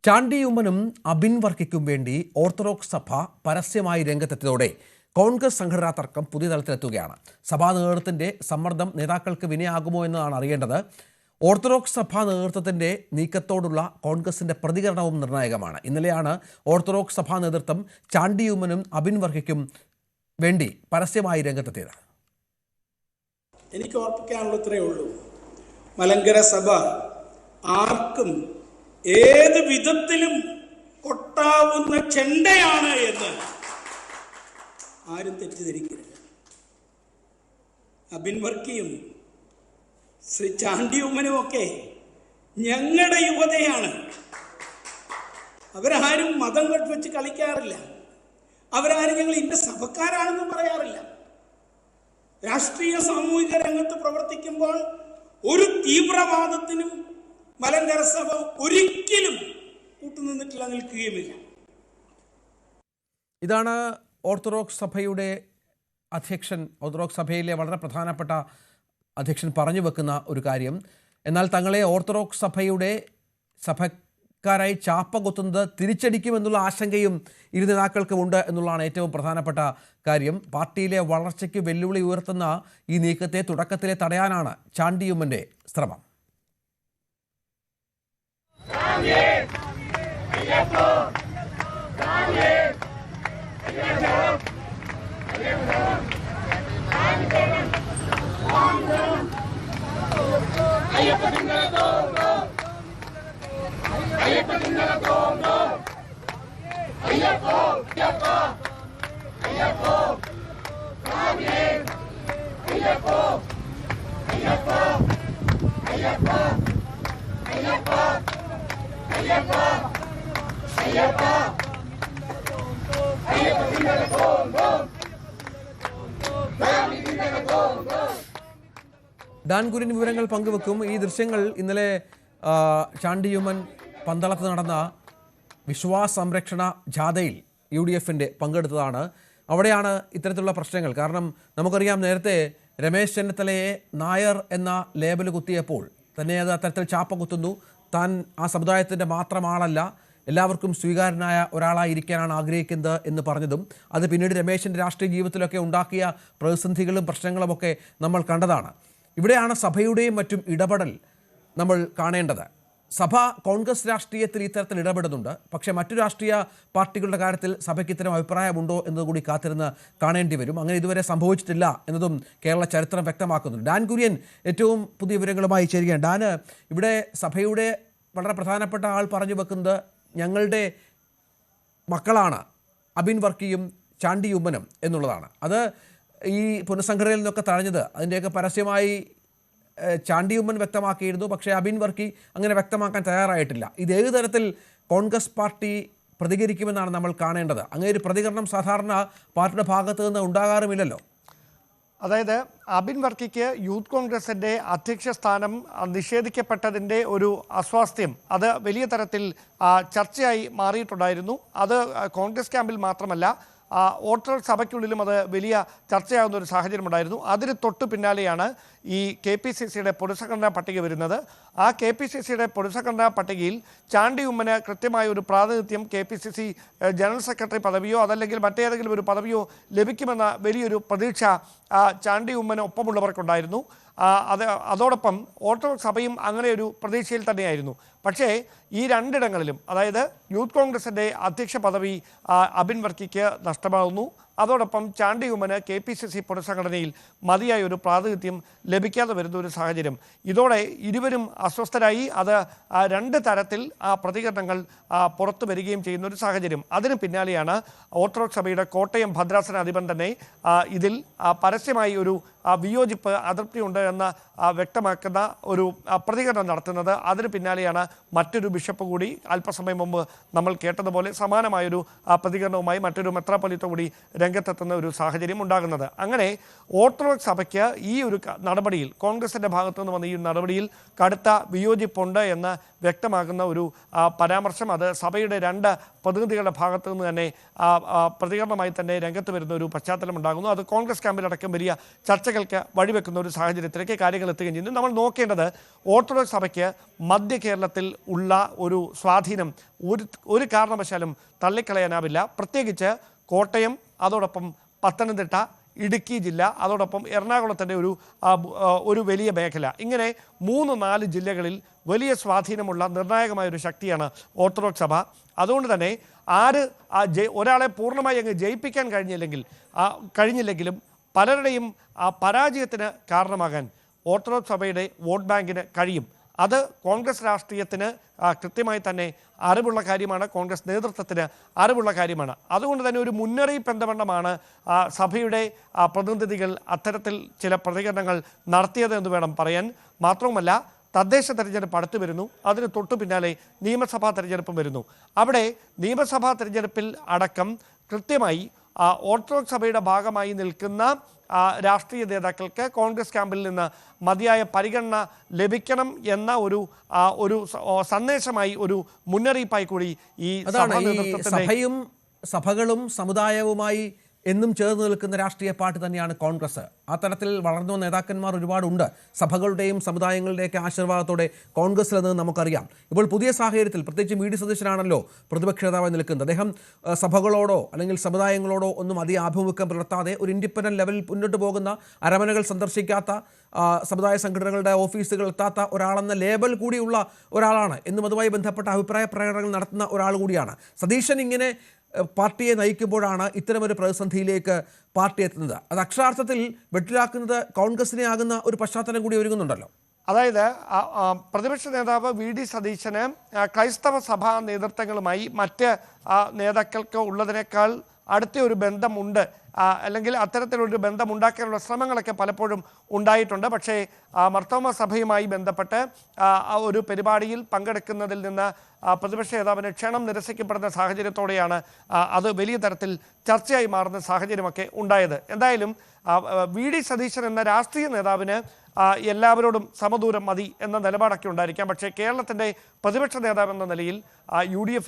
ചാണ്ടി ഉമ്മനും അബിൻ വർക്കിക്കും വേണ്ടി ഓർത്തഡോക്സ് സഭ പരസ്യമായി രംഗത്തെത്തിയതോടെ കോൺഗ്രസ് സംഘടനാ തർക്കം പുതിയ തലത്തിലെത്തുകയാണ്. സഭാ നേതൃത്വത്തിന്റെ സമ്മർദ്ദം നേതാക്കൾക്ക് വിനയാകുമോ എന്നതാണ് അറിയേണ്ടത്. ഓർത്തഡോക്സ് സഭാ നേതൃത്വത്തിന്റെ നീക്കത്തോടുള്ള കോൺഗ്രസിന്റെ പ്രതികരണവും നിർണായകമാണ്. ഇന്നലെയാണ് ഓർത്തഡോക്സ് സഭാ നേതൃത്വം ചാണ്ടി ഉമ്മനും അബിൻ വർക്കിക്കും വേണ്ടി പരസ്യമായി രംഗത്തെത്തിയത്. എനിക്ക് ഓർപ്പിക്കാനുള്ള ഇത്രയേ ഉള്ളൂ. മലങ്കര സഭ ആർക്കും ഏത് വിധത്തിലും കൊട്ടാവുന്ന ചെണ്ടയാണ് എന്ന് ആരും തെറ്റിദ്ധരിക്കരുത്. അബിൻ വർക്കിയും ശ്രീ ചാണ്ടി ഉമ്മനുമൊക്കെ ഞങ്ങളുടെ യുവതയാണ്. അവരാരും മതം വെച്ച് കളിക്കാറില്ല. അവരാരും ഞങ്ങൾ ഇന്ന സഭക്കാരാണെന്നും പറയാറില്ല. രാഷ്ട്രീയ സാമൂഹിക രംഗത്ത് പ്രവർത്തിക്കുമ്പോൾ ഒരു തീവ്രവാദത്തിനും മലങ്കര സഭ ഒരിക്കലും കൂട്ടുനിന്നിട്ടില്ല, നിൽക്കുകയുമില്ല. ഇതാണ് ഓർത്തഡോക്സ് സഭയുടെ അധ്യക്ഷൻ, ഓർത്തഡോക്സ് സഭയിലെ വളരെ പ്രധാനപ്പെട്ട അധ്യക്ഷൻ പറഞ്ഞു വെക്കുന്ന ഒരു കാര്യം. എന്നാൽ തങ്ങളെ ഓർത്തഡോക്സ് സഭയുടെ സഭക്കാരായി ചാപ്പ കൊത്തുന്നത് തിരിച്ചടിക്കുമെന്നുള്ള ആശങ്കയും ഇരു നേതാക്കൾക്കുമുണ്ട് എന്നുള്ളതാണ് ഏറ്റവും പ്രധാനപ്പെട്ട കാര്യം. പാർട്ടിയിലെ വളർച്ചയ്ക്ക് വെല്ലുവിളി ഉയർത്തുന്ന ഈ നീക്കത്തെ തുടക്കത്തിലെ തടയാനാണ് ചാണ്ടി ഉമ്മന്റെ ശ്രമം. ഡാൻ കുര്യൻ വിവരങ്ങൾ പങ്കുവെക്കും. ഈ ദൃശ്യങ്ങൾ ഇന്നലെ ചാണ്ടി ഉമ്മൻ പന്തളത്ത് നടന്ന വിശ്വാസ സംരക്ഷണ ജാഥയിൽ UDFന്റെ പങ്കെടുത്തതാണ്. അവിടെയാണ് ഇത്തരത്തിലുള്ള പ്രശ്നങ്ങൾ. കാരണം നമുക്കറിയാം, നേരത്തെ രമേശ് ചെന്നിത്തലയെ നായർ എന്ന ലേബൽ കുത്തിയപ്പോൾ തന്നെ അത് അത്തരത്തിൽ ചാപ്പ കുത്തുന്നു, താൻ ആ സമുദായത്തിൻ്റെ മാത്രം ആളല്ല, എല്ലാവർക്കും സ്വീകാര്യനായ ഒരാളായിരിക്കാനാണ് ആഗ്രഹിക്കുന്നത് എന്ന് പറഞ്ഞതും അത് പിന്നീട് രമേശിൻ്റെ രാഷ്ട്രീയ ജീവിതത്തിലൊക്കെ ഉണ്ടാക്കിയ പ്രതിസന്ധികളും പ്രശ്നങ്ങളുമൊക്കെ നമ്മൾ കണ്ടതാണ്. ഇവിടെയാണ് സഭയുടെയും മറ്റും ഇടപെടൽ നമ്മൾ കാണേണ്ടത്. സഭ കോൺഗ്രസ് രാഷ്ട്രീയത്തിൽ ഇത്തരത്തിൽ ഇടപെടുന്നുണ്ട്. പക്ഷേ മറ്റു രാഷ്ട്രീയ പാർട്ടികളുടെ കാര്യത്തിൽ സഭയ്ക്ക് ഇത്തരം അഭിപ്രായമുണ്ടോ എന്നതുകൂടി കാത്തിരുന്ന് കാണേണ്ടി വരും. അങ്ങനെ ഇതുവരെ സംഭവിച്ചിട്ടില്ല എന്നതും കേരള ചരിത്രം വ്യക്തമാക്കുന്നുണ്ട്. ഡാൻ കുര്യൻ ഏറ്റവും പുതിയ വിവരങ്ങളുമായി ചേരുകയാണ്. ഡാന്, ഇവിടെ സഭയുടെ വളരെ പ്രധാനപ്പെട്ട ആൾ പറഞ്ഞു വെക്കുന്നത് ഞങ്ങളുടെ മക്കളാണ് അബിൻ വർക്കിയും ചാണ്ടി ഉമ്മനും എന്നുള്ളതാണ്. അത് ഈ പുനഃസംഘടനയിൽ നിന്നൊക്കെ തഴഞ്ഞത് അതിൻ്റെയൊക്കെ പരസ്യമായി ചാണ്ടി ഉമ്മൻ വ്യക്തമാക്കിയിരുന്നു. പക്ഷേ അബിൻ വർക്കി അങ്ങനെ വ്യക്തമാക്കാൻ തയ്യാറായിട്ടില്ല. ഇത് ഏത് തരത്തിൽ കോൺഗ്രസ് പാർട്ടി പ്രതികരിക്കുമെന്നാണ് നമ്മൾ കാണേണ്ടത്. അങ്ങനെ ഒരു പ്രതികരണം സാധാരണ പാർട്ടിയുടെ ഭാഗത്തു നിന്ന് ഉണ്ടാകാറുമില്ലല്ലോ. അതായത് അബിൻ വർക്കിക്ക് യൂത്ത് കോൺഗ്രസിൻ്റെ അധ്യക്ഷ സ്ഥാനം നിഷേധിക്കപ്പെട്ടതിൻ്റെ ഒരു അസ്വാസ്ഥ്യം അത് വലിയ തരത്തിൽ ചർച്ചയായി മാറിയിട്ടുണ്ടായിരുന്നു. അത് കോൺഗ്രസ് ക്യാമ്പിൽ മാത്രമല്ല, ഓർത്തഡോക്സ് സഭയ്ക്കുള്ളിലും അത് വലിയ ചർച്ചയാകുന്ന ഒരു സാഹചര്യമുണ്ടായിരുന്നു. അതിന് തൊട്ട് പിന്നാലെയാണ് ഈ KPCCയുടെ പൊതുസംഘടനാ പട്ടിക വരുന്നത്. ആ KPCCയുടെ പൊതുസംഘടനാ പട്ടികയിൽ ചാണ്ടി ഉമ്മന് കൃത്യമായ ഒരു പ്രാതിനിധ്യം KPCC ജനറൽ സെക്രട്ടറി പദവിയോ അതല്ലെങ്കിൽ മറ്റേതെങ്കിലും ഒരു പദവിയോ ലഭിക്കുമെന്ന വലിയൊരു പ്രതീക്ഷ ചാണ്ടി ഉമ്മന് ഒപ്പമുള്ളവർക്കുണ്ടായിരുന്നു. അതോടൊപ്പം ഓർത്തഡോക്സ് സഭയും അങ്ങനെ ഒരു പ്രതീക്ഷയിൽ തന്നെയായിരുന്നു. പക്ഷേ ഈ രണ്ടിടങ്ങളിലും, അതായത് യൂത്ത് കോൺഗ്രസിൻ്റെ അധ്യക്ഷ പദവി അബിൻ വർക്കിക്ക് നഷ്ടമാകുന്നു. അതോടൊപ്പം ചാണ്ടി ഉമ്മന് KPCC പൊതുസംഘടനയിൽ മതിയായ ഒരു പ്രാതിനിധ്യം ലഭിക്കാതെ വരുന്ന ഒരു സാഹചര്യം. ഇതോടെ ഇരുവരും അസ്വസ്ഥരായി. അത് രണ്ട് തരത്തിൽ പ്രതികരണങ്ങൾ പുറത്തു വരികയും ചെയ്യുന്ന ഒരു സാഹചര്യം. അതിന് പിന്നാലെയാണ് ഓർത്തഡോക്സ് സഭയുടെ കോട്ടയം ഭദ്രാസനാധിപൻ തന്നെ ഇതിൽ പരസ്യമായി ഒരു വിയോജിപ്പ്, അതൃപ്തിയുണ്ട് എന്ന് വ്യക്തമാക്കുന്ന ഒരു പ്രതികരണം നടത്തുന്നത്. അതിന് പിന്നാലെയാണ് മറ്റൊരു ബിഷപ്പ് കൂടി അല്പസമയം മുമ്പ് നമ്മൾ കേട്ടതുപോലെ സമാനമായൊരു പ്രതികരണവുമായി മറ്റൊരു മെത്രാപ്പൊലീത്ത കൂടി രംഗത്തെത്തുന്ന ഒരു സാഹചര്യം ഉണ്ടാകുന്നത്. അങ്ങനെ ഓർത്തഡോക്സ് സഭയ്ക്ക് ഈ ഒരു നടപടിയിൽ, കോൺഗ്രസിൻ്റെ ഭാഗത്തു നിന്ന് വന്ന ഈ നടപടിയിൽ കടുത്ത വിയോജിപ്പുണ്ട് എന്ന് വ്യക്തമാകുന്ന ഒരു പരാമർശം അത് സഭയുടെ 2 പ്രതിനിധികളുടെ ഭാഗത്തു നിന്ന് തന്നെ പ്രതികരണമായി തന്നെ രംഗത്ത് വരുന്ന ഒരു പശ്ചാത്തലം ഉണ്ടാകുന്നു. അത് കോൺഗ്രസ് ക്യാമ്പിലടക്കം വലിയ ചർച്ചകൾക്ക് വഴിവെക്കുന്ന ഒരു സാഹചര്യത്തിലേക്ക് കാര്യങ്ങൾ എത്തുകയും ചെയ്യുന്നു. നമ്മൾ നോക്കേണ്ടത് ഓർത്തഡോക്സ് സഭയ്ക്ക് മധ്യ കേരളത്തിൽ ഉള്ള ഒരു സ്വാധീനം ഒരു കാരണവശാലും തള്ളിക്കളയാനാവില്ല. പ്രത്യേകിച്ച് കോട്ടയം, അതോടൊപ്പം പത്തനംതിട്ട, ഇടുക്കി ജില്ല, അതോടൊപ്പം എറണാകുളത്തിൻ്റെ ഒരു വലിയ മേഖല, ഇങ്ങനെ 3-4 ജില്ലകളിൽ വലിയ സ്വാധീനമുള്ള നിർണായകമായൊരു ശക്തിയാണ് ഓർത്തഡോക്സ് സഭ. അതുകൊണ്ട് തന്നെ ഒരാളെ പൂർണ്ണമായി അങ്ങ് ജയിപ്പിക്കാൻ കഴിഞ്ഞില്ലെങ്കിലും പലരുടെയും പരാജയത്തിന് കാരണമാകാൻ ഓർത്തഡോക്സ് സഭയുടെ വോട്ട് ബാങ്കിന് കഴിയും. അത് കോൺഗ്രസ് രാഷ്ട്രീയത്തിന് കൃത്യമായി തന്നെ അറിവുള്ള കാര്യമാണ്, കോൺഗ്രസ് നേതൃത്വത്തിന് അറിവുള്ള കാര്യമാണ്. അതുകൊണ്ട് തന്നെ ഒരു മുന്നറിയിപ്പ് എന്തവണ്ണമാണ് സഭയുടെ പ്രതിനിധികൾ അത്തരത്തിൽ ചില പ്രതികരണങ്ങൾ നടത്തിയതെന്ന് വേണം പറയാൻ. മാത്രവുമല്ല, തദ്ദേശ തെരഞ്ഞെടുപ്പ് അടുത്ത് വരുന്നു, അതിന് തൊട്ടു പിന്നാലെ നിയമസഭാ തെരഞ്ഞെടുപ്പും വരുന്നു. അവിടെ നിയമസഭാ തെരഞ്ഞെടുപ്പിൽ അടക്കം കൃത്യമായി ഓർത്തഡോക്സ് സഭയുടെ ഭാഗമായി നിൽക്കുന്ന രാഷ്ട്രീയ നേതാക്കൾക്ക് കോൺഗ്രസ് ക്യാമ്പിൽ നിന്ന് മതിയായ പരിഗണന ലഭിക്കണം എന്ന ഒരു സന്ദേശമായി, ഒരു മുന്നറിയിപ്പായി കൂടി ഈ സഭയും സഭകളും സമുദായവുമായി എന്നും ചേർന്ന് നിൽക്കുന്ന രാഷ്ട്രീയ പാർട്ടി തന്നെയാണ് കോൺഗ്രസ്. ആ തരത്തിൽ വളർന്നു നേതാക്കന്മാർ ഒരുപാടുണ്ട്. സഭകളുടെയും സമുദായങ്ങളുടെയൊക്കെ ആശീർവാദത്തോടെ കോൺഗ്രസിൽ നിന്ന് നമുക്കറിയാം. ഇപ്പോൾ പുതിയ സാഹചര്യത്തിൽ പ്രത്യേകിച്ച് വി ഡി സതീശനാണല്ലോ പ്രതിപക്ഷ നേതാവായി നിൽക്കുന്നത്. അദ്ദേഹം സഭകളോടോ അല്ലെങ്കിൽ സമുദായങ്ങളോടോ ഒന്നും അധികം ആഭിമുഖ്യം പുലർത്താതെ ഒരു ഇൻഡിപെൻഡന്റ് ലെവലിൽ മുന്നോട്ട് പോകുന്ന, അരമനകൾ സന്ദർശിക്കാത്ത, സമുദായ സംഘടനകളുടെ ഓഫീസുകൾ എത്താത്ത ഒരാളെന്ന ലേബൽ കൂടിയുള്ള ഒരാളാണ് എന്നും അതുമായി ബന്ധപ്പെട്ട അഭിപ്രായ പ്രകടനങ്ങൾ നടത്തുന്ന ഒരാൾ കൂടിയാണ്. സതീശൻ ഇങ്ങനെ പാർട്ടിയെ നയിക്കുമ്പോഴാണ് ഇത്തരമൊരു പ്രതിസന്ധിയിലേക്ക് പാർട്ടി എത്തുന്നത്. അത് അക്ഷരാർത്ഥത്തിൽ വെട്ടിലാക്കുന്നത് കോൺഗ്രസിനെ ആകുന്ന ഒരു പശ്ചാത്തലം കൂടി ഒരുങ്ങുന്നുണ്ടല്ലോ. അതായത് പ്രതിപക്ഷ നേതാവ് വി ഡി സതീശന് ക്രൈസ്തവ സഭാ നേതൃത്വങ്ങളുമായി മറ്റ് നേതാക്കൾക്ക് ഉള്ളതിനേക്കാൾ അടുത്ത ഒരു ബന്ധമുണ്ട്, അല്ലെങ്കിൽ അത്തരത്തിലൊരു ബന്ധമുണ്ടാക്കാനുള്ള ശ്രമങ്ങളൊക്കെ പലപ്പോഴും ഉണ്ടായിട്ടുണ്ട്. പക്ഷേ മർത്തോമ സഭയുമായി ബന്ധപ്പെട്ട് ഒരു പരിപാടിയിൽ പങ്കെടുക്കുന്നതിൽ നിന്ന് പ്രതിപക്ഷ നേതാവിന് ക്ഷണം നിരസിക്കപ്പെടുന്ന സാഹചര്യത്തോടെയാണ് അത് വലിയ തരത്തിൽ ചർച്ചയായി മാറുന്ന സാഹചര്യമൊക്കെ ഉണ്ടായത്. എന്തായാലും വി ഡി സതീശൻ എന്ന രാഷ്ട്രീയ നേതാവിന് എല്ലാവരോടും സമദൂരം മതി എന്ന നിലപാടൊക്കെ ഉണ്ടായിരിക്കാം. പക്ഷേ കേരളത്തിൻ്റെ പ്രതിപക്ഷ നേതാവ് എന്ന നിലയിൽ UDF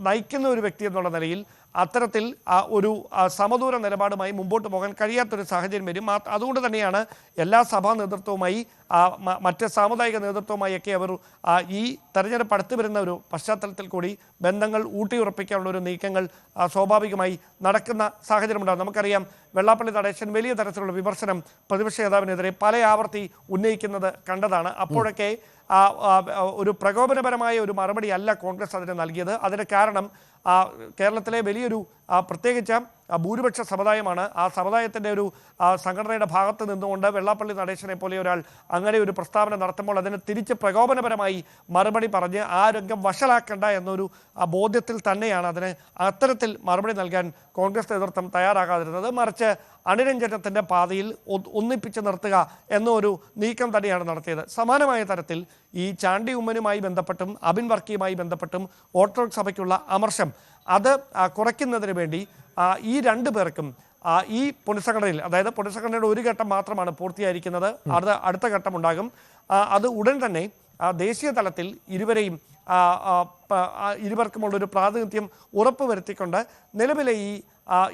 നയിക്കുന്ന ഒരു വ്യക്തി എന്നുള്ള നിലയിൽ അത്തരത്തിൽ ഒരു സമദൂര നിലപാടുമായി മുമ്പോട്ട് പോകാൻ കഴിയാത്തൊരു സാഹചര്യം വരും. അതുകൊണ്ട് തന്നെയാണ് എല്ലാ സഭാ നേതൃത്വവുമായി മറ്റ് സാമുദായിക നേതൃത്വവുമായൊക്കെ അവർ ഈ തെരഞ്ഞെടുപ്പ് അടുത്ത് വരുന്ന ഒരു പശ്ചാത്തലത്തിൽ കൂടി ബന്ധങ്ങൾ ഊട്ടിയുറപ്പിക്കാനുള്ള ഒരു നീക്കങ്ങൾ സ്വാഭാവികമായി നടക്കുന്ന സാഹചര്യമുണ്ടാകും. നമുക്കറിയാം, വെള്ളാപ്പള്ളി നടേശൻ വലിയ തരത്തിലുള്ള വിമർശനം പ്രതിപക്ഷ നേതാവിനെതിരെ പല ആവർത്തി ഉന്നയിക്കുന്നത് കണ്ടതാണ്. അപ്പോഴൊക്കെ ഒരു പ്രകോപനപരമായ ഒരു മറുപടി അല്ല കോൺഗ്രസ് അതിന് നൽകിയത്. അതിന് കാരണം കേരളത്തിലെ വലിയൊരു പ്രത്യേകിച്ച് ഭൂരിപക്ഷ സമുദായമാണ്. ആ സമുദായത്തിൻ്റെ ഒരു സംഘടനയുടെ ഭാഗത്ത് നിന്നുകൊണ്ട് വെള്ളാപ്പള്ളി നടേശനെ പോലെ ഒരാൾ അങ്ങനെ ഒരു പ്രസ്താവന നടത്തുമ്പോൾ അതിന് തിരിച്ച് പ്രകോപനപരമായി മറുപടി പറഞ്ഞ് ആ രംഗം വഷളാക്കേണ്ട എന്നൊരു ബോധ്യത്തിൽ തന്നെയാണ് അതിന് അത്തരത്തിൽ മറുപടി നൽകാൻ കോൺഗ്രസ് നേതൃത്വം തയ്യാറാകാതിരുന്നത്. മറിച്ച് അനുരഞ്ജനത്തിൻ്റെ പാതയിൽ ഒന്നിപ്പിച്ച് നിർത്തുക എന്നൊരു നീക്കം തന്നെയാണ് നടത്തിയത്. സമാനമായ തരത്തിൽ ഈ ചാണ്ടി ഉമ്മനുമായി ബന്ധപ്പെട്ടും അബിൻ വർക്കിയുമായി ബന്ധപ്പെട്ടും ഓർത്തഡോക്സ് സഭയ്ക്കുള്ള അമർഷം അത് കുറയ്ക്കുന്നതിന് വേണ്ടി ഈ 2 പേർക്കും ഈ പുനഃസംഘടനയിൽ, അതായത് പുനഃസംഘടനയുടെ ഒരു ഘട്ടം മാത്രമാണ് പൂർത്തിയായിരിക്കുന്നത്, അടുത്ത ഘട്ടം ഉണ്ടാകും. അത് ഉടൻ തന്നെ ദേശീയ തലത്തിൽ ഇരുവർക്കുമുള്ളൊരു പ്രാതിനിധ്യം ഉറപ്പുവരുത്തിക്കൊണ്ട് നിലവിലെ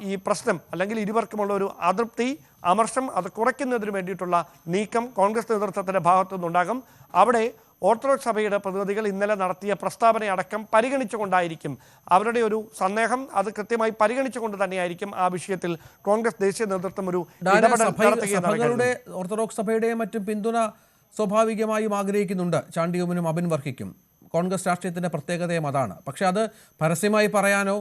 ഈ പ്രശ്നം അല്ലെങ്കിൽ ഇരുവർക്കുമുള്ള ഒരു അതൃപ്തി, അമർഷം അത് കുറയ്ക്കുന്നതിന് വേണ്ടിയിട്ടുള്ള നീക്കം കോൺഗ്രസ് നേതൃത്വത്തിൻ്റെ ഭാഗത്തു നിന്നുണ്ടാകും. അവിടെ ഓർത്തഡോക്സ് സഭയുടെ പ്രതിനിധികൾ ഇന്നലെ നടത്തിയ പ്രസ്താവനയടക്കം പരിഗണിച്ചുകൊണ്ടായിരിക്കും, അവരുടെ ഒരു സന്ദേഹം അത് കൃത്യമായി പരിഗണിച്ചുകൊണ്ട് തന്നെയായിരിക്കും ആ വിഷയത്തിൽ കോൺഗ്രസ് ദേശീയ നേതൃത്വം ഒരു സഭകളുടെ ഓർത്തഡോക്സ് സഭയുടെയും മറ്റും പിന്തുണ സ്വാഭാവികമായും ആഗ്രഹിക്കുന്നുണ്ട് ചാണ്ടി ഉമ്മനും അബിൻ വർക്കിക്കും. കോൺഗ്രസ് രാഷ്ട്രീയത്തിൻ്റെ പ്രത്യേകതയും അതാണ്. പക്ഷെ അത് പരസ്യമായി പറയാനോ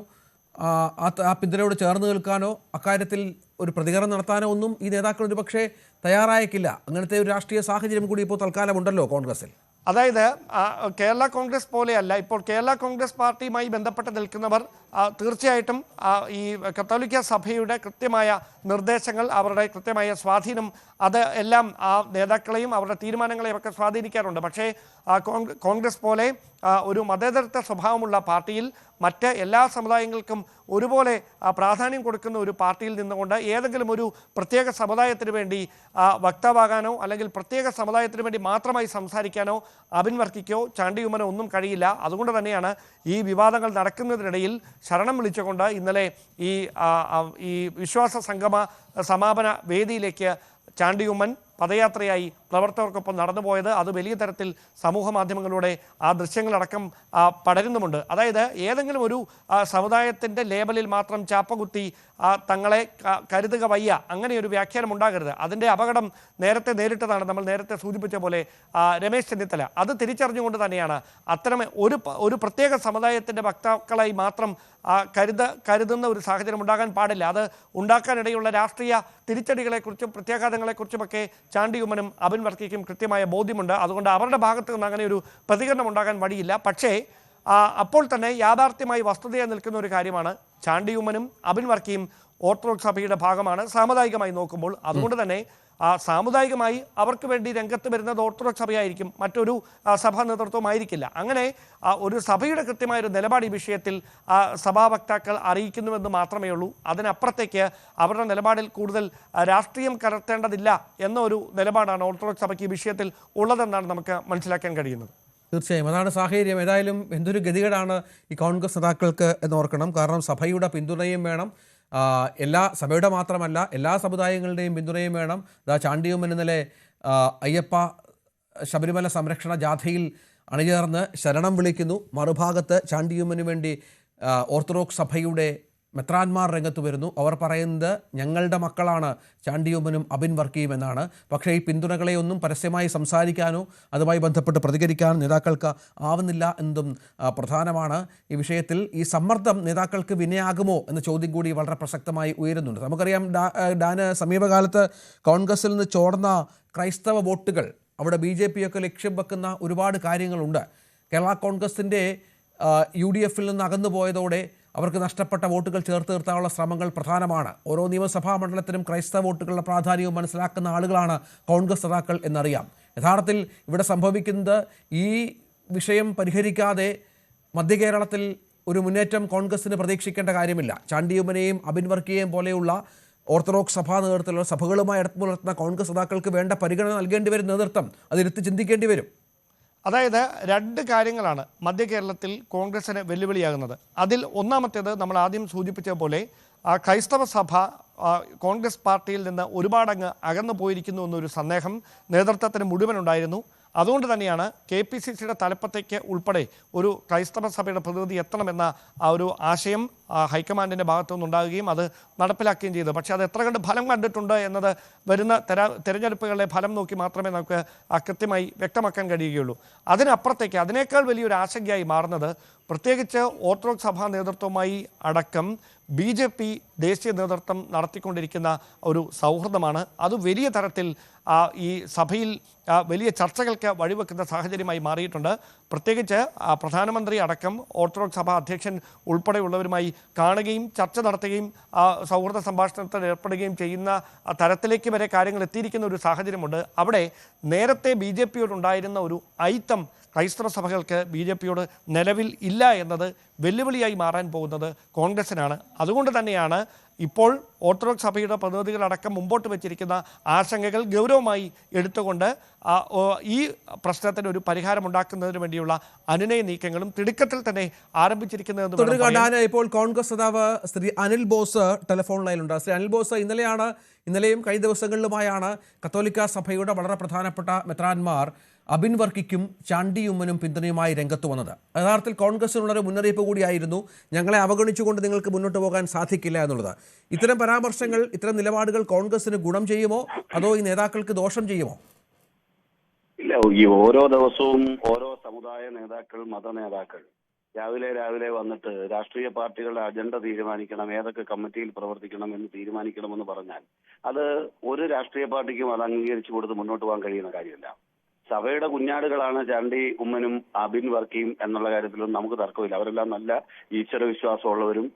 ആ പിന്തുണയോട് ചേർന്ന് നിൽക്കാനോ അക്കാര്യത്തിൽ ഒരു പ്രതികരണം നടത്താനോ ഒന്നും ഈ നേതാക്കൾ ഒരു പക്ഷേ തയ്യാറായേക്കില്ല. അങ്ങനത്തെ ഒരു രാഷ്ട്രീയ സാഹചര്യം കൂടി ഇപ്പോൾ തൽക്കാലം ഉണ്ടല്ലോ കോൺഗ്രസിൽ. അതായത് കേരള കോൺഗ്രസ് പോലെയല്ല, ഇപ്പോൾ കേരള കോൺഗ്രസ് പാർട്ടിയുമായി ബന്ധപ്പെട്ട് നിൽക്കുന്നവർ തീർച്ചയായിട്ടും ഈ കത്തോലിക്ക സഭയുടെ കൃത്യമായ നിർദ്ദേശങ്ങൾ, അവരുടെ കൃത്യമായ സ്വാധീനം, അത് എല്ലാം ആ നേതാക്കളെയും അവരുടെ തീരുമാനങ്ങളെയും ഒക്കെ സ്വാധീനിക്കാറുണ്ട്. പക്ഷേ കോൺഗ്രസ് പോലെ ഒരു മതേതരത്വ സ്വഭാവമുള്ള പാർട്ടിയിൽ മറ്റ് എല്ലാ സമുദായങ്ങൾക്കും ഒരുപോലെ പ്രാധാന്യം കൊടുക്കുന്ന ഒരു പാർട്ടിയിൽ നിന്നുകൊണ്ട് ഏതെങ്കിലും ഒരു പ്രത്യേക സമുദായത്തിന് വേണ്ടി വക്താവാകാനോ അല്ലെങ്കിൽ പ്രത്യേക സമുദായത്തിന് വേണ്ടി മാത്രമായി സംസാരിക്കാനോ അബിൻ വർക്കിക്കോ ചാണ്ടി ഉമ്മനോ ഒന്നും കഴിയില്ല. അതുകൊണ്ട് തന്നെയാണ് ഈ വിവാദങ്ങൾ നടക്കുന്നതിനിടയിൽ ശരണം വിളിച്ചുകൊണ്ട് ഇന്നലെ ഈ വിശ്വാസ സമാപന വേദിയിലേക്ക് ചാണ്ടി ഉമ്മൻ പദയാത്രയായി പ്രവർത്തകർക്കൊപ്പം നടന്നുപോയത്. അത് വലിയ തരത്തിൽ സമൂഹ മാധ്യമങ്ങളിലൂടെ ആ ദൃശ്യങ്ങളടക്കം പടരുന്നുമുണ്ട്. അതായത് ഏതെങ്കിലും ഒരു സമുദായത്തിൻ്റെ ലേബലിൽ മാത്രം ചാപ്പകുത്തി തങ്ങളെ കരുതുക വയ്യ, അങ്ങനെ ഒരു വ്യാഖ്യാനം ഉണ്ടാകരുത്. അതിൻ്റെ അപകടം നേരത്തെ നേരിട്ടതാണ് നമ്മൾ നേരത്തെ സൂചിപ്പിച്ച പോലെ രമേശ് ചെന്നിത്തല. അത് തിരിച്ചറിഞ്ഞുകൊണ്ട് തന്നെയാണ് അത്തരം ഒരു പ്രത്യേക സമുദായത്തിൻ്റെ വക്താക്കളായി മാത്രം കരുതുന്ന ഒരു സാഹചര്യം ഉണ്ടാകാൻ പാടില്ല. അത് ഉണ്ടാക്കാനിടയുള്ള രാഷ്ട്രീയ തിരിച്ചടികളെക്കുറിച്ചും പ്രത്യാഘാതങ്ങളെക്കുറിച്ചുമൊക്കെ ചാണ്ടി ഉമ്മനും അബിൻ വർക്കിക്കും കൃത്യമായ ബോധ്യമുണ്ട്. അതുകൊണ്ട് അവരുടെ ഭാഗത്ത് നിന്ന് അങ്ങനെ ഒരു പ്രതികരണം ഉണ്ടാകാൻ വഴിയില്ല. പക്ഷേ അപ്പോൾ തന്നെ യാഥാർത്ഥ്യമായി വസ്തുതയായി നിൽക്കുന്ന ഒരു കാര്യമാണ്, ചാണ്ടി ഉമ്മനും അബിൻ വർക്കിയും ഓർത്തഡോക്സ് സഭയുടെ ഭാഗമാണ് സാമുദായികമായി നോക്കുമ്പോൾ. അതുകൊണ്ട് തന്നെ സാമുദായികമായി അവർക്ക് വേണ്ടി രംഗത്ത് വരുന്നത് ഓർത്തഡോക്സ് സഭയായിരിക്കും, മറ്റൊരു സഭാ നേതൃത്വമായിരിക്കില്ല. അങ്ങനെ ഒരു സഭയുടെ കൃത്യമായൊരു നിലപാട് ഈ വിഷയത്തിൽ സഭാ വക്താക്കൾ അറിയിക്കുന്നുവെന്ന് മാത്രമേ ഉള്ളൂ. അതിനപ്പുറത്തേക്ക് അവരുടെ നിലപാടിൽ കൂടുതൽ രാഷ്ട്രീയം കലർത്തേണ്ടതില്ല എന്ന ഒരു നിലപാടാണ് ഓർത്തഡോക്സ് സഭയ്ക്ക് ഈ വിഷയത്തിൽ ഉള്ളതെന്നാണ് നമുക്ക് മനസ്സിലാക്കാൻ കഴിയുന്നത്. തീർച്ചയായും അതാണ് സാഹചര്യം. ഏതായാലും എന്തൊരു ഗതികേടാണ് ഈ കോൺഗ്രസ് നേതാക്കൾക്ക് എന്നോർക്കണം. കാരണം സഭയുടെ പിന്തുണയും വേണം, എല്ലാ സഭയുടെ മാത്രമല്ല എല്ലാ സമുദായങ്ങളുടെയും പിന്തുണയും വേണം. ചാണ്ടി ഉമ്മൻ ഇന്നലെ അയ്യപ്പ ശബരിമല സംരക്ഷണ ജാഥയിൽ അണിചേർന്ന് ശരണം വിളിക്കുന്നു. മറുഭാഗത്ത് ചാണ്ടി ഉമ്മന് വേണ്ടി ഓർത്തഡോക്സ് സഭയുടെ മെത്രാന്മാർ രംഗത്ത് വരുന്നു. അവർ പറയുന്നത് ഞങ്ങളുടെ മക്കളാണ് ചാണ്ടി ഉമ്മനും അബിൻ വർക്കിയും എന്നാണ്. പക്ഷേ ഈ പിന്തുണകളെ ഒന്നും പരസ്യമായി സംസാരിക്കാനോ അതുമായി ബന്ധപ്പെട്ട് പ്രതികരിക്കാനോ നേതാക്കൾക്ക് ആവുന്നില്ല എന്നതും പ്രധാനമാണ്. ഈ വിഷയത്തിൽ ഈ സമ്മർദ്ദം നേതാക്കൾക്ക് വിനയാകുമോ എന്ന ചോദ്യം കൂടി വളരെ പ്രസക്തമായി ഉയരുന്നുണ്ട്. നമുക്കറിയാം ഡാന് സമീപകാലത്ത് കോൺഗ്രസിൽ നിന്ന് ചോർന്ന ക്രൈസ്തവ വോട്ടുകൾ അവിടെ BJP ഒക്കെ ലക്ഷ്യം വെക്കുന്ന ഒരുപാട് കാര്യങ്ങളുണ്ട്. കേരള കോൺഗ്രസിൻ്റെ UDF നിന്ന് അകന്നു പോയതോടെ അവർക്ക് നഷ്ടപ്പെട്ട വോട്ടുകൾ ചേർത്ത് നിർത്താനുള്ള ശ്രമങ്ങൾ പ്രധാനമാണ്. ഓരോ നിയമസഭാ മണ്ഡലത്തിലും ക്രൈസ്തവ വോട്ടുകളുടെ പ്രാധാന്യവും മനസ്സിലാക്കുന്ന ആളുകളാണ് കോൺഗ്രസ് നേതാക്കൾ എന്നറിയാം. യഥാർത്ഥത്തിൽ ഇവിടെ സംഭവിക്കുന്നത് ഈ വിഷയം പരിഹരിക്കാതെ മധ്യ കേരളത്തിൽ ഒരു മുന്നേറ്റം കോൺഗ്രസിന് പ്രതീക്ഷിക്കേണ്ട കാര്യമില്ല. ചാണ്ടി ഉമ്മനെയും അബിൻ വർക്കിയെയും പോലെയുള്ള ഓർത്തഡോക്സ് സഭാ നേതൃത്വത്തിലുള്ള സഭകളുമായി അടുത്ത് പുലർത്തുന്ന കോൺഗ്രസ് നേതാക്കൾക്ക് വേണ്ട പരിഗണന നൽകേണ്ടി വരും. നേതൃത്വം അതിരുത്ത് ചിന്തിക്കേണ്ടി വരും. അതായത് രണ്ട് കാര്യങ്ങളാണ് മധ്യ കേരളത്തിൽ കോൺഗ്രസിന് വെല്ലുവിളിയാകുന്നത്. അതിൽ ഒന്നാമത്തേത് നമ്മൾ ആദ്യം സൂചിപ്പിച്ച പോലെ ക്രൈസ്തവ സഭ കോൺഗ്രസ് പാർട്ടിയിൽ നിന്ന് ഒരുപാടങ്ങ് അകന്നു പോയിരിക്കുന്നു എന്നൊരു സന്ദേഹം നേതൃത്വത്തിന് മുഴുവനുണ്ടായിരുന്നു. അതുകൊണ്ട് തന്നെയാണ് KPCCയുടെ തലപ്പത്തേക്ക് ഉൾപ്പെടെ ഒരു ക്രൈസ്തവ സഭയുടെ പ്രതിനിധി എത്തണമെന്ന ആ ഒരു ആശയം ഹൈക്കമാൻഡിൻ്റെ ഭാഗത്തു നിന്നുണ്ടാകുകയും അത് നടപ്പിലാക്കുകയും ചെയ്തു. പക്ഷേ അത് എത്ര കണ്ട് ഫലം കണ്ടിട്ടുണ്ട് എന്നത് വരുന്ന തെരഞ്ഞെടുപ്പുകളിലെ ഫലം നോക്കി മാത്രമേ നമുക്ക് കൃത്യമായി വ്യക്തമാക്കാൻ കഴിയുകയുള്ളൂ. അതിനപ്പുറത്തേക്ക് അതിനേക്കാൾ വലിയൊരു ആശങ്കയായി മാറുന്നത് പ്രത്യേകിച്ച് ഓർത്തഡോക്സ് സഭാ നേതൃത്വമായി അടക്കം BJP ദേശീയ നേതൃത്വം നടത്തിക്കൊണ്ടിരിക്കുന്ന ഒരു സൗഹൃദമാണ്. അത് വലിയ തരത്തിൽ ഈ സഭയിൽ വലിയ ചർച്ചകൾക്ക് വഴിവെക്കുന്ന സാഹചര്യമായി മാറിയിട്ടുണ്ട്. പ്രത്യേകിച്ച് പ്രധാനമന്ത്രി അടക്കം ഓർത്തഡോക്സ് സഭ അധ്യക്ഷൻ ഉൾപ്പെടെയുള്ളവരുമായി കാണുകയും ചർച്ച നടത്തുകയും സൗഹൃദ സംഭാഷണത്തിൽ ഏർപ്പെടുകയും ചെയ്യുന്ന തരത്തിലേക്ക് വരെ കാര്യങ്ങൾ എത്തിയിരിക്കുന്ന ഒരു സാഹചര്യമുണ്ട്. അവിടെ നേരത്തെ BJPയോടുണ്ടായിരുന്ന ഒരു ഐത്തം ക്രൈസ്തവ സഭകൾക്ക് BJPയോട് നിലവിൽ ഇല്ല എന്നത് വെല്ലുവിളിയായി മാറാൻ പോകുന്നത് കോൺഗ്രസിനാണ്. അതുകൊണ്ട് തന്നെയാണ് ഇപ്പോൾ ഓർത്തഡോക്സ് സഭയുടെ പ്രതിനിധികളടക്കം മുമ്പോട്ട് വെച്ചിരിക്കുന്ന ആശങ്കകൾ ഗൗരവമായി എടുത്തുകൊണ്ട് ഈ പ്രശ്നത്തിന് ഒരു പരിഹാരം ഉണ്ടാക്കുന്നതിന് വേണ്ടിയുള്ള അനുനയ നീക്കങ്ങളും തിടുക്കത്തിൽ തന്നെ ആരംഭിച്ചിരിക്കുന്നത്. ഇപ്പോൾ കോൺഗ്രസ് നേതാവ് ശ്രീ അനിൽ ബോസ് ടെലിഫോൺ ലൈനിലുണ്ട്. ശ്രീ അനിൽ ബോസ്, ഇന്നലെയും കഴിഞ്ഞ ദിവസങ്ങളിലുമായാണ് കത്തോലിക്ക സഭയുടെ വളരെ പ്രധാനപ്പെട്ട മെത്രാന്മാർ അബിൻ വർക്കിക്കും ചാണ്ടി ഉമ്മനും പിന്തുണയുമായി രംഗത്ത് വന്നത്. യഥാർത്ഥത്തിൽ കോൺഗ്രസിനുള്ളൊരു മുന്നറിയിപ്പ് കൂടിയായിരുന്നു, ഞങ്ങളെ അവഗണിച്ചുകൊണ്ട് നിങ്ങൾക്ക് മുന്നോട്ട് പോകാൻ സാധിക്കില്ല എന്നുള്ളത്. ഇത്തരം പരാമർശങ്ങൾ, ഇത്തരം നിലപാടുകൾ കോൺഗ്രസിന് ഗുണം ചെയ്യുമോ അതോ ഈ നേതാക്കൾക്ക് ദോഷം ചെയ്യുമോ? ഇല്ല, ഈ ഓരോ ദിവസവും ഓരോ സമുദായ നേതാക്കൾ, മത നേതാക്കൾ രാവിലെ വന്നിട്ട് രാഷ്ട്രീയ പാർട്ടികളുടെ അജണ്ട തീരുമാനിക്കണം, ഏതൊക്കെ കമ്മിറ്റിയിൽ പ്രവർത്തിക്കണം എന്ന് തീരുമാനിക്കണമെന്ന് പറഞ്ഞാൽ അത് ഒരു രാഷ്ട്രീയ പാർട്ടിക്കും അത് അംഗീകരിച്ചു കൊടുത്ത് മുന്നോട്ട് പോകാൻ കഴിയുന്ന കാര്യമല്ല. സഭയുടെ കുഞ്ഞാടുകളാണ് ചാണ്ടി ഉമ്മനും അബിൻ വർക്കിയും എന്നുള്ള കാര്യത്തിലൊന്നും നമുക്ക് തർക്കമില്ല. അവരെല്ലാം നല്ല ഈശ്വര വിശ്വാസമുള്ളവരും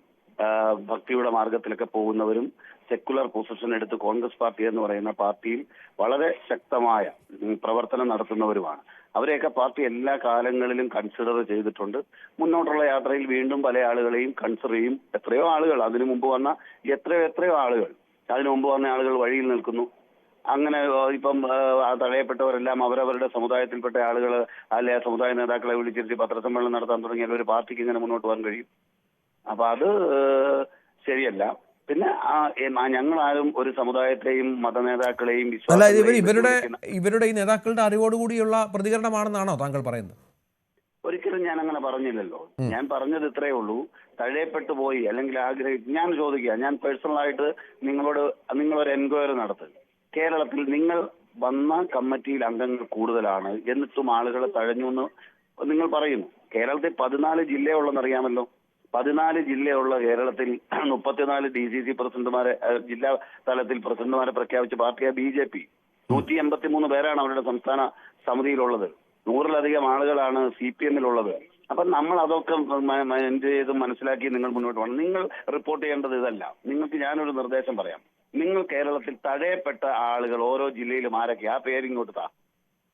ഭക്തിയുടെ മാർഗത്തിലൊക്കെ പോകുന്നവരും സെക്കുലർ പൊസിഷൻ എടുത്ത് കോൺഗ്രസ് പാർട്ടി എന്ന് പറയുന്ന പാർട്ടിയിൽ വളരെ ശക്തമായ പ്രവർത്തനം നടത്തുന്നവരുമാണ്. അവരെയൊക്കെ പാർട്ടി എല്ലാ കാലങ്ങളിലും കൺസിഡർ ചെയ്തിട്ടുണ്ട്. മുന്നോട്ടുള്ള യാത്രയിൽ വീണ്ടും പല ആളുകളെയും കൺസിഡർ ചെയ്യും. എത്രയോ ആളുകൾ അതിനു മുമ്പ് വന്ന എത്രയോ ആളുകൾ അതിനു മുമ്പ് വന്ന ആളുകൾ വഴിയിൽ നിൽക്കുന്നു. അങ്ങനെ ഇപ്പം തടയപ്പെട്ടവരെല്ലാം അവരവരുടെ സമുദായത്തിൽപ്പെട്ട ആളുകൾ അല്ലെ സമുദായ നേതാക്കളെ വിളിച്ചിരുത്തി പത്രസമ്മേളനം നടത്താൻ തുടങ്ങിയാൽ ഒരു പാർട്ടിക്ക് ഇങ്ങനെ മുന്നോട്ട് പോകാൻ കഴിയും? അപ്പൊ അത് ശരിയല്ല. പിന്നെ ഞങ്ങളാരും ഒരു സമുദായത്തെയും മതനേതാക്കളെയും അല്ല, ഇവരുടെ ഈ നേതാക്കളുടെ അറിവോടുകൂടിയുള്ള പ്രതികരണമാണെന്നാണോ താങ്കൾ പറയുന്നത്? ഒരിക്കലും ഞാൻ അങ്ങനെ പറഞ്ഞില്ലല്ലോ. ഞാൻ പറഞ്ഞത് ഇത്രയേ ഉള്ളൂ. തഴയപ്പെട്ടു പോയി അല്ലെങ്കിൽ ഞാൻ ചോദിക്കുക, ഞാൻ പേഴ്സണലായിട്ട് നിങ്ങളൊരു എൻക്വയറി നടത്തുക. കേരളത്തിൽ നിങ്ങൾ വന്ന കമ്മിറ്റിയിൽ അംഗങ്ങൾ കൂടുതലാണ്, എന്നിട്ടും ആളുകളെ തഴഞ്ഞു എന്ന് നിങ്ങൾ പറയുന്നു. കേരളത്തിൽ 14 ജില്ലയുള്ളതെന്നറിയാമല്ലോ. 14 ജില്ലയുള്ള കേരളത്തിൽ 34 DCC പ്രസിഡന്റുമാരെ ജില്ലാ തലത്തിൽ പ്രസിഡന്റുമാരെ പ്രഖ്യാപിച്ച പാർട്ടിയാണ് BJP. 183 പേരാണ് അവരുടെ സംസ്ഥാന സമിതിയിലുള്ളത്. 100-ലധികം ആളുകളാണ് CPM-ലുള്ളത്. അപ്പൊ നമ്മൾ അതൊക്കെ എന്ത് ചെയ്ത് മനസ്സിലാക്കി നിങ്ങൾ മുന്നോട്ട് പോകണം. നിങ്ങൾ റിപ്പോർട്ട് ചെയ്യേണ്ടത് ഇതല്ല. നിങ്ങൾക്ക് ഞാനൊരു നിർദ്ദേശം പറയാം. നിങ്ങൾ കേരളത്തിൽ തടയപ്പെട്ട ആളുകൾ ഓരോ ജില്ലയിലും ആരൊക്കെ ആ പേരിങ്ങോട്ട് താ,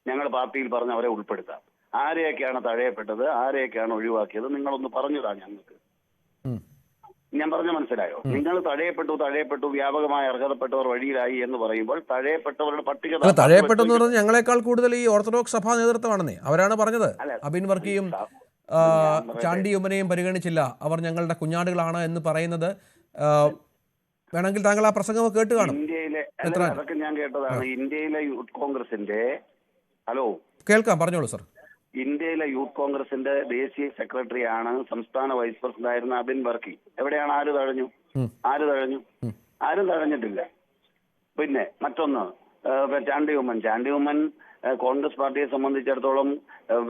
ഞങ്ങൾ പാർട്ടിയിൽ പറഞ്ഞ് അവരെ ഉൾപ്പെടുത്താം. ആരെയൊക്കെയാണ് തഴയപ്പെട്ടത്, ആരെയൊക്കെയാണ് ഒഴിവാക്കിയത്, നിങ്ങളൊന്ന് പറഞ്ഞുതാ ഞങ്ങൾക്ക്. ഞാൻ പറഞ്ഞ മനസ്സിലായോ? നിങ്ങൾ തഴയപ്പെട്ടു വ്യാപകമായി അർഹതപ്പെട്ടവർ വഴിയിലായി എന്ന് പറയുമ്പോൾ തഴയപ്പെട്ടവരുടെ പട്ടിക തഴയപ്പെട്ടെന്ന് പറഞ്ഞാൽ ഞങ്ങളെക്കാൾ കൂടുതൽ ഈ ഓർത്തഡോക്സ് സഭാ നേതൃത്വമാണെന്നേ അവരാണ് പറഞ്ഞത്. അബിൻ വർക്കിയും ചാണ്ടി ഉമ്മനെയും പരിഗണിച്ചില്ല, അവർ ഞങ്ങളുടെ കുഞ്ഞാടുകളാണ് എന്ന് പറയുന്നത്. വേണമെങ്കിൽ താങ്കൾ ആ പ്രസംഗം കേട്ട് കാണും. ഇന്ത്യയിലെ അതൊക്കെ ഞാൻ കേട്ടതാണ്. ഇന്ത്യയിലെ യൂത്ത് കോൺഗ്രസിന്റെ കേൾക്കാം, പറഞ്ഞോളൂ സർ. ഇന്ത്യയിലെ യൂത്ത് കോൺഗ്രസിന്റെ ദേശീയ സെക്രട്ടറിയാണ് സംസ്ഥാന വൈസ് പ്രസിഡന്റ് ആയിരുന്ന അബിൻ വർക്കി. എവിടെയാണ്? ആര് തഴഞ്ഞു? ആരും തഴഞ്ഞിട്ടില്ല. പിന്നെ മറ്റൊന്ന്, ചാണ്ടി ഉമ്മൻ കോൺഗ്രസ് പാർട്ടിയെ സംബന്ധിച്ചിടത്തോളം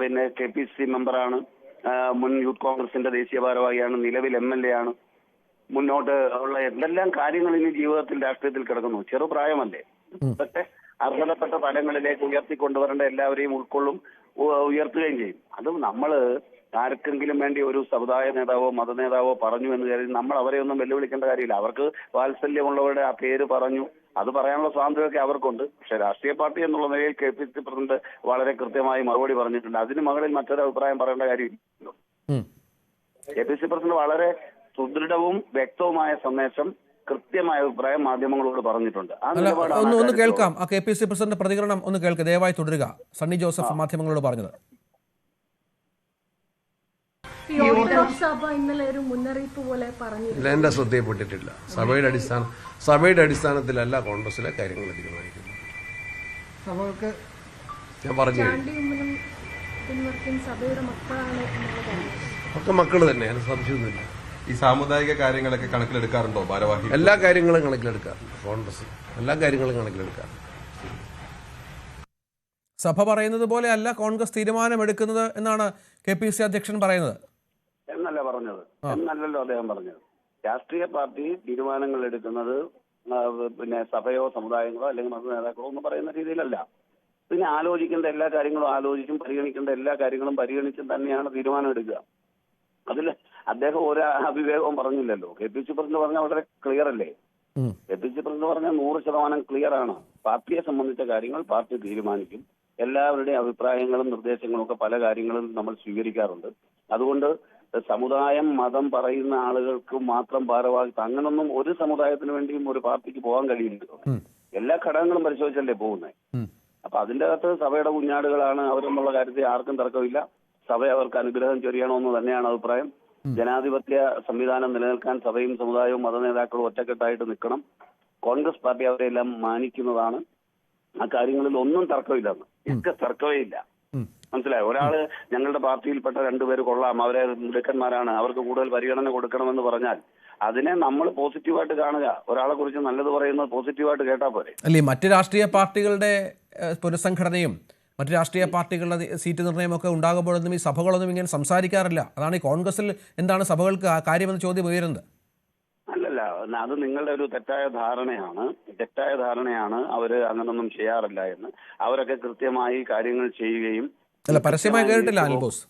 പിന്നെ KPCC മെമ്പറാണ്, മുൻ യൂത്ത് കോൺഗ്രസിന്റെ ദേശീയ ഭാരവാഹിയാണ്, നിലവിൽ MLA ആണ്. മുന്നോട്ട് ഉള്ള എന്തെല്ലാം കാര്യങ്ങൾ ഇനി ജീവിതത്തിൽ രാഷ്ട്രീയത്തിൽ കിടക്കുന്നു. ചെറുപ്രായമല്ലേ. പക്ഷെ അർഹതപ്പെട്ട തലങ്ങളിലേക്ക് ഉയർത്തിക്കൊണ്ടുവരേണ്ട എല്ലാവരെയും ഉയർത്തുകയും ചെയ്യും. അത് നമ്മൾ ആർക്കെങ്കിലും വേണ്ടി ഒരു സമുദായ നേതാവോ മതനേതാവോ പറഞ്ഞു എന്ന് കരുതി നമ്മൾ അവരെ ഒന്നും വെല്ലുവിളിക്കേണ്ട കാര്യമില്ല. അവർക്ക് വാത്സല്യമുള്ളവരുടെ ആ പേര് പറഞ്ഞു, അത് പറയാനുള്ള സ്വാതന്ത്ര്യമൊക്കെ അവർക്കുണ്ട്. പക്ഷെ രാഷ്ട്രീയ പാർട്ടി എന്നുള്ള നിലയിൽ KPCC പ്രസിഡന്റ് വളരെ കൃത്യമായി മറുപടി പറഞ്ഞിട്ടുണ്ട്. അതിന് മകളിൽ മറ്റൊരു അഭിപ്രായം പറയേണ്ട കാര്യമില്ലല്ലോ. KPCC പ്രസിഡന്റ് വളരെ സുദൃഢവും വ്യക്തവുമായ സന്ദേശം, കൃത്യമായ അഭിപ്രായം മാധ്യമങ്ങളോട് പറഞ്ഞിട്ടുണ്ട്. ഒന്ന് കേൾക്കാം. ആ KPCC പ്രസിഡന്റ് പ്രതികരണം ഒന്ന് കേൾക്കുക, ദയവായി തുടരുക. സണ്ണി ജോസഫ് മാധ്യമങ്ങളോട് പറഞ്ഞത്. സഭ ഇന്നലെ ഒരു മുന്നറിയിപ്പ് പോലെ പറഞ്ഞു. എന്റെ ശ്രദ്ധയിൽപ്പെട്ടിട്ടില്ല. സഭയുടെ അടിസ്ഥാനത്തിലല്ല കോൺഗ്രസിലെ കാര്യങ്ങൾ തീരുമാനിക്കുന്നത്. ഞാൻ പറഞ്ഞു ഒക്കെ മക്കള് തന്നെയാണ്, സംശയമൊന്നുമില്ല. ഈ സാമുദായിക കാര്യങ്ങളൊക്കെ കണക്കിലെടുക്കാറുണ്ടോ ഭാരവാഹി? എല്ലാ കാര്യങ്ങളും കണക്കിലെടുക്കാറുണ്ട്. കോൺഗ്രസ് എല്ലാ കാര്യങ്ങളും കണക്കിലെടുക്കാറുണ്ട്. സഭ പറയുന്നത് പോലെ അല്ല കോൺഗ്രസ് തീരുമാനമെടുക്കുന്നത് എന്നാണ് KPCC അധ്യക്ഷൻ പറയുന്നത്. എന്നല്ല പറഞ്ഞത്, എന്നല്ലല്ലോ അദ്ദേഹം പറഞ്ഞത്. രാഷ്ട്രീയ പാർട്ടി തീരുമാനങ്ങൾ എടുക്കുന്നത് പിന്നെ സഭയോ സമുദായങ്ങളോ അല്ലെങ്കിൽ മത നേതാക്കളോ എന്ന് പറയുന്ന രീതിയിലല്ല. പിന്നെ ആലോചിക്കേണ്ട എല്ലാ കാര്യങ്ങളും ആലോചിച്ചും പരിഗണിക്കേണ്ട എല്ലാ കാര്യങ്ങളും പരിഗണിച്ചും തന്നെയാണ് തീരുമാനം എടുക്കുക. അതിൽ അദ്ദേഹം ഒരു അവിവേകവും പറഞ്ഞില്ലല്ലോ. KPCC പ്രസിഡന്റ് പറഞ്ഞാൽ വളരെ ക്ലിയർ അല്ലേ? KPCC പ്രസിഡന്റ് പറഞ്ഞാൽ 100% ക്ലിയർ ആണ്. പാർട്ടിയെ സംബന്ധിച്ച കാര്യങ്ങൾ പാർട്ടി തീരുമാനിക്കും. എല്ലാവരുടെയും അഭിപ്രായങ്ങളും നിർദ്ദേശങ്ങളും ഒക്കെ പല കാര്യങ്ങളും നമ്മൾ സ്വീകരിക്കാറുണ്ട്. അതുകൊണ്ട് സമുദായം മതം പറയുന്ന ആളുകൾക്ക് മാത്രം ഭാരവാഹിത്വം അങ്ങനൊന്നും ഒരു സമുദായത്തിന് വേണ്ടിയും ഒരു പാർട്ടിക്ക് പോകാൻ കഴിയില്ലല്ലോ. എല്ലാ ഘടകങ്ങളും പരിശോധിച്ചല്ലേ പോകുന്നത്. അപ്പൊ അതിന്റെ അകത്ത് സഭയുടെ കുഞ്ഞാടുകളാണ് അവരെന്നുള്ള കാര്യത്തിൽ ആർക്കും തർക്കമില്ല. സഭ അവർക്ക് അനുഗ്രഹം ചൊരിയണമെന്ന് തന്നെയാണ് അഭിപ്രായം. ജനാധിപത്യ സംവിധാനം നിലനിൽക്കാൻ സഭയും സമുദായവും മതനേതാക്കളും ഒറ്റക്കെട്ടായിട്ട് നിൽക്കണം. കോൺഗ്രസ് പാർട്ടി അവരെല്ലാം മാനിക്കുന്നതാണ്. ആ കാര്യങ്ങളിൽ ഒന്നും തർക്കമില്ലെന്ന്, ഒക്കെ തർക്കമേ ഇല്ല. മനസ്സിലായോ? ഒരാള് ഞങ്ങളുടെ പാർട്ടിയിൽപ്പെട്ട 2 പേര് കൊള്ളാം, അവരെ മിടുക്കന്മാരാണ്, അവർക്ക് കൂടുതൽ പരിഗണന കൊടുക്കണമെന്ന് പറഞ്ഞാൽ അതിനെ നമ്മൾ പോസിറ്റീവായിട്ട് കാണുക. ഒരാളെ കുറിച്ച് നല്ലത് പറയുന്നത് പോസിറ്റീവായിട്ട് കേട്ടാൽ പോരെ. അല്ലേ, മറ്റ് രാഷ്ട്രീയ പാർട്ടികളുടെ പുനഃസംഘടനയും മറ്റ് രാഷ്ട്രീയ പാർട്ടികളുടെ സീറ്റ് നിർണ്ണയമൊക്കെ ഉണ്ടാകുമ്പോഴൊന്നും ഈ സഭകളൊന്നും ഇങ്ങനെ സംസാരിക്കാറില്ല. അതാണ് ഈ കോൺഗ്രസിൽ എന്താണ് സഭകൾക്ക് കാര്യമെന്ന ചോദ്യം ഉയരുന്നത്. അല്ലല്ല, അത് നിങ്ങളുടെ ഒരു തെറ്റായ ധാരണയാണ്. അവര് അങ്ങനൊന്നും ചെയ്യാറില്ല എന്ന്. അവരൊക്കെ കൃത്യമായി കാര്യങ്ങൾ ചെയ്യുകയും അല്ല, പരസ്യമായി കേട്ടില്ല അനിൽ ബോസ്.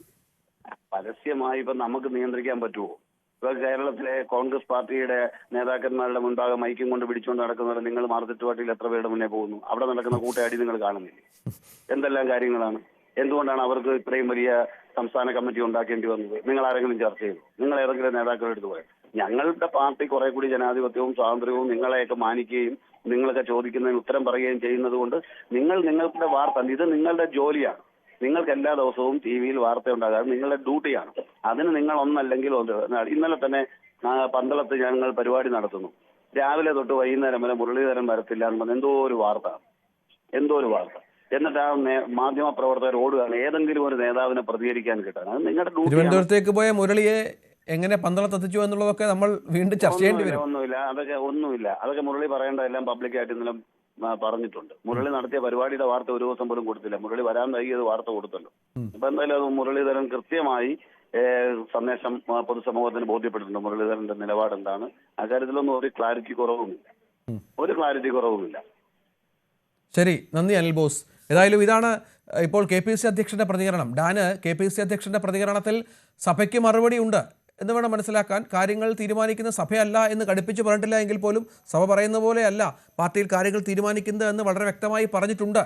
പരസ്യമായി ഇപ്പൊ നമുക്ക് നിയന്ത്രിക്കാൻ പറ്റുമോ? ഇപ്പൊ കേരളത്തിലെ കോൺഗ്രസ് പാർട്ടിയുടെ നേതാക്കന്മാരുടെ മുൻപാകെ മൈക്കും കൊണ്ട് പിടിച്ചുകൊണ്ട് നടക്കുന്നവരെ നിങ്ങൾ മാർക്കറ്റ് എത്ര പേരുടെ മുന്നേ പോകുന്നു? അവിടെ നടക്കുന്ന കൂട്ടയടി നിങ്ങൾ കാണുന്നില്ലേ? എന്തെല്ലാം കാര്യങ്ങളാണ്? എന്തുകൊണ്ടാണ് അവർക്ക് ഇത്രയും വലിയ സംസ്ഥാന കമ്മിറ്റി ഉണ്ടാക്കേണ്ടി വന്നത്? നിങ്ങൾ ആരെങ്കിലും ചർച്ച ചെയ്തു? നിങ്ങൾ ഏതെങ്കിലും നേതാക്കളുടെ അടുത്ത് പോയത്? ഞങ്ങളുടെ പാർട്ടി കുറെ കൂടി ജനാധിപത്യവും സ്വാതന്ത്ര്യവും നിങ്ങളെയൊക്കെ മാനിക്കുകയും നിങ്ങളൊക്കെ ചോദിക്കുന്നതിന് ഉത്തരം പറയുകയും ചെയ്യുന്നത് കൊണ്ട് നിങ്ങളുടെ വാർത്ത, ഇത് നിങ്ങളുടെ ജോലിയാണ്. നിങ്ങൾക്ക് എല്ലാ ദിവസവും ടി വിയിൽ വാർത്ത ഉണ്ടാകാതെ നിങ്ങളുടെ ഡ്യൂട്ടിയാണ്. അതിന് നിങ്ങൾ ഒന്നല്ലെങ്കിൽ ഇന്നലെ തന്നെ പന്തളത്ത് ഞങ്ങൾ പരിപാടി നടത്തുന്നു. രാവിലെ തൊട്ട് വൈകുന്നേരം വരെ മുരളീധരൻ വരത്തില്ല എന്ന് പറഞ്ഞ എന്തോ ഒരു വാർത്ത. എന്നിട്ട് ആ മാധ്യമ പ്രവർത്തകർ ഓടുകയാണ് ഏതെങ്കിലും ഒരു നേതാവിനെ പ്രതികരിക്കാൻ കിട്ടാൻ. അത് നിങ്ങളുടെ ഡ്യൂട്ടി. തിരുവനന്തപുരത്തേക്ക് പോയ മുരളിയെ എങ്ങനെ പന്തളത്തെത്തിച്ചു എന്നുള്ളതൊക്കെ നമ്മൾ വീണ്ടും ചർച്ച ചെയ്യേണ്ടി വരും. ഒന്നുമില്ല. അതൊക്കെ മുരളി പറയേണ്ടതെല്ലാം പബ്ലിക്കായിട്ട് ഇന്നലെ പറഞ്ഞിട്ടുണ്ട്. മുരളി നടത്തിയ പരിപാടിയുടെ വാർത്ത ഒരു ദിവസം പോലും കൊടുത്തില്ല. മുരളി വരാൻ വൈകിയത് വാർത്ത കൊടുത്തല്ലോ. അപ്പൊ എന്തായാലും അത് മുരളീധരൻ കൃത്യമായി സന്ദേശം പൊതുസമൂഹത്തിന് ബോധ്യപ്പെട്ടിട്ടുണ്ട്. മുരളീധരന്റെ നിലപാട് എന്താണ് അക്കാര്യത്തിലൊന്നും ഒരു ക്ലാരിറ്റി കുറവുമില്ല. ശരി, നന്ദി അനിൽ ബോസ്. ഏതായാലും ഇതാണ് ഇപ്പോൾ KPCC അധ്യക്ഷന്റെ പ്രതികരണം. ഡാന് KPCC അധ്യക്ഷന്റെ പ്രതികരണത്തിൽ സഭയ്ക്ക് മറുപടി ഉണ്ട് എന്ന് വേണം മനസ്സിലാക്കാൻ. കാര്യങ്ങൾ തീരുമാനിക്കുന്ന സഭയല്ല എന്ന് കടുപ്പിച്ച് പറഞ്ഞിട്ടില്ല എങ്കിൽ പോലും സഭ പറയുന്ന പോലെയല്ല പാർട്ടിയിൽ കാര്യങ്ങൾ തീരുമാനിക്കുന്നത് എന്ന് വളരെ വ്യക്തമായി പറഞ്ഞിട്ടുണ്ട്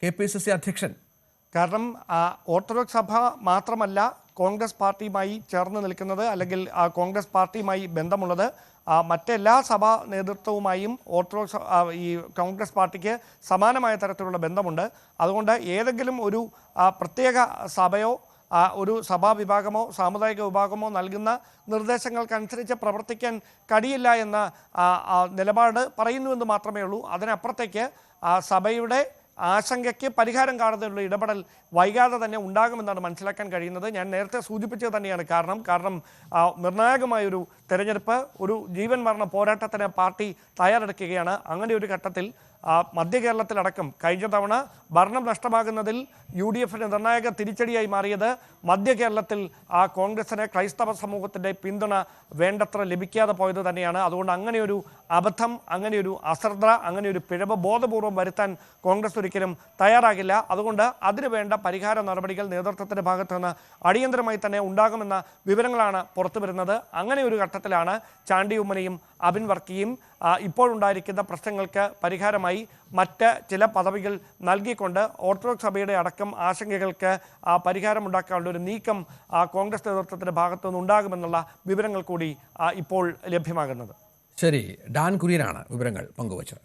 KPCC അധ്യക്ഷൻ. കാരണം ഓർത്തഡോക്സ് സഭ മാത്രമല്ല കോൺഗ്രസ് പാർട്ടിയുമായി ചേർന്ന് നിൽക്കുന്നത്, അല്ലെങ്കിൽ കോൺഗ്രസ് പാർട്ടിയുമായി ബന്ധമുള്ളത് മറ്റെല്ലാ സഭാ നേതൃത്വവുമായും ഓർത്തഡോക്സ് ഈ കോൺഗ്രസ് പാർട്ടിക്ക് സമാനമായ തരത്തിലുള്ള ബന്ധമുണ്ട്. അതുകൊണ്ട് ഏതെങ്കിലും ഒരു പ്രത്യേക സഭയോ ഒരു സഭാ വിഭാഗമോ സാമുദായിക വിഭാഗമോ നൽകുന്ന നിർദ്ദേശങ്ങൾക്കനുസരിച്ച് പ്രവർത്തിക്കാൻ കഴിയില്ല എന്ന നിലപാട് പറയുന്നുവെന്ന് മാത്രമേ ഉള്ളൂ. അതിനപ്പുറത്തേക്ക് സഭയുടെ ആശങ്കയ്ക്ക് പരിഹാരം കാണുന്നതിനുള്ള ഇടപെടൽ വൈകാതെ തന്നെ ഉണ്ടാകുമെന്നാണ് മനസ്സിലാക്കാൻ കഴിയുന്നത്. ഞാൻ നേരത്തെ സൂചിപ്പിച്ചത് തന്നെയാണ് കാരണം നിർണായകമായൊരു തെരഞ്ഞെടുപ്പ്, ഒരു ജീവൻ മരണ പോരാട്ടത്തിന് പാർട്ടി തയ്യാറെടുക്കുകയാണ്. അങ്ങനെ ഒരു ഘട്ടത്തിൽ മധ്യ കേരളത്തിലടക്കം കഴിഞ്ഞ തവണ ഭരണം നഷ്ടമാകുന്നതിൽ UDFന് നിർണായക തിരിച്ചടിയായി മാറിയത് മധ്യ കേരളത്തിൽ കോൺഗ്രസിന് ക്രൈസ്തവ സമൂഹത്തിൻ്റെ പിന്തുണ വേണ്ടത്ര ലഭിക്കാതെ പോയത് തന്നെയാണ്. അതുകൊണ്ട് അങ്ങനെയൊരു അബദ്ധം, അങ്ങനെയൊരു അശ്രദ്ധ, അങ്ങനെയൊരു പിഴവ് ബോധപൂർവം വരുത്താൻ കോൺഗ്രസ് ഒരിക്കലും തയ്യാറാകില്ല. അതുകൊണ്ട് അതിനു വേണ്ട പരിഹാര നടപടികൾ നേതൃത്വത്തിൻ്റെ ഭാഗത്തു നിന്ന് അടിയന്തരമായി തന്നെ ഉണ്ടാകുമെന്ന വിവരങ്ങളാണ് പുറത്തു വരുന്നത്. അങ്ങനെ ഒരു ഘട്ടത്തിലാണ് ചാണ്ടി ഉമ്മനെയും അബിൻ വർക്കിയും ഇപ്പോഴുണ്ടായിരിക്കുന്ന പ്രശ്നങ്ങൾക്ക് പരിഹാരമായി മറ്റ് ചില പദവികൾ നൽകിക്കൊണ്ട് ഓർത്തഡോക്സ് സഭയുടെ അടക്കം ആശങ്കകൾക്ക് പരിഹാരമുണ്ടാക്കാനുള്ള ഒരു നീക്കം കോൺഗ്രസ് നേതൃത്വത്തിൻ്റെ ഭാഗത്തു നിന്നുണ്ടാകുമെന്നുള്ള വിവരങ്ങൾ കൂടി ഇപ്പോൾ ലഭ്യമാകുന്നത്. ശരി, ഡാൻ കുര്യനാണ് വിവരങ്ങൾ പങ്കുവച്ചത്.